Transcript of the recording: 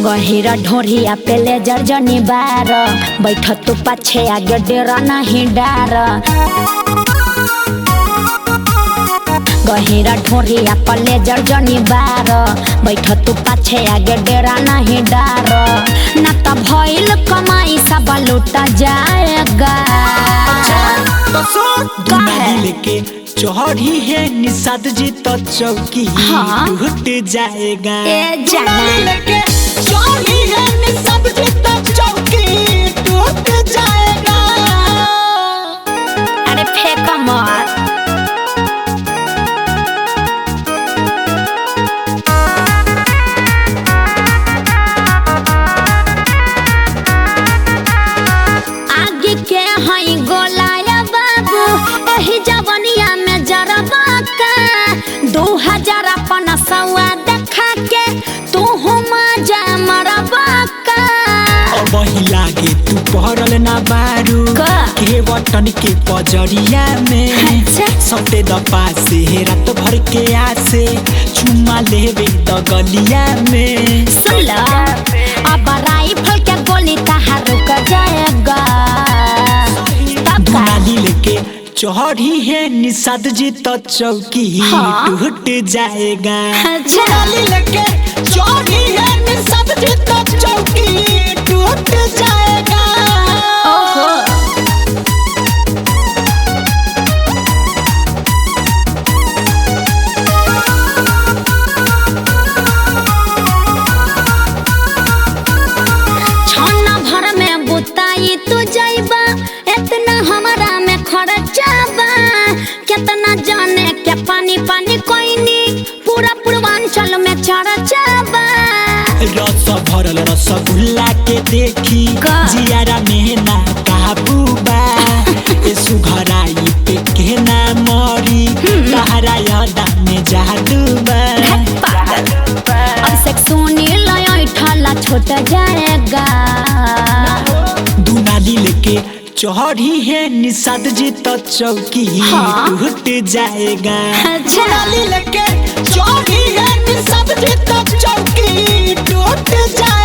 गहिरा ढोरिया पे ले जर्जनी बार बैठ तू पाछे आगे डेरा नहीं डार गहिरा ढोरिया पे ले जर्जनी बार बैठ तू पाछे आगे डेरा नहीं डार ना तो भइल कमाई सब लूटा जाएगा लेके चौहरी है निषाद जी तो चौकी टूट जाएगा लेके चौहरी है निषाद जी तो चौकी टूट जाएगा। अरे फेंक मत आगे के हई गोलाया बाबू एही जवनिया में जरबा का 2015 देखा के तू मजा मरबा का अब ही लागे तू पहरल ना बारू के बटन के पजरिया में सटे दपा से रात भर के आसे चुम्मा लेवे द गलिया में सुला अब राइफल के गोली तहार रुक जाएगा दुनाली लेके चौहरी है निषाद जी तो चौकी टूट जाएगा। दुनाली लेके चौहरी है निषाद जी तो चौकी टूट जाएगा। ओहो छन्ना भर में बुताई तू जाइबा इतना हमारा में खर्चा बा कितना जाने के पानी पानी कोई नी पूरा पूर्वांचल में चर्चा बा रस भरल रसगुल्ला के देखी जियारा में ना काबू बा ए सुघराई पे के ना मरी तहरा यादा में जादू बा अब से सुनी लय ठला छोट जाएगा दुनाली लेके चौहरी है निषाद जी तो चौकी टूट जाएगा। दुनाली लेके चौहरी है निषाद जी तो चौकी टूट जाएगा।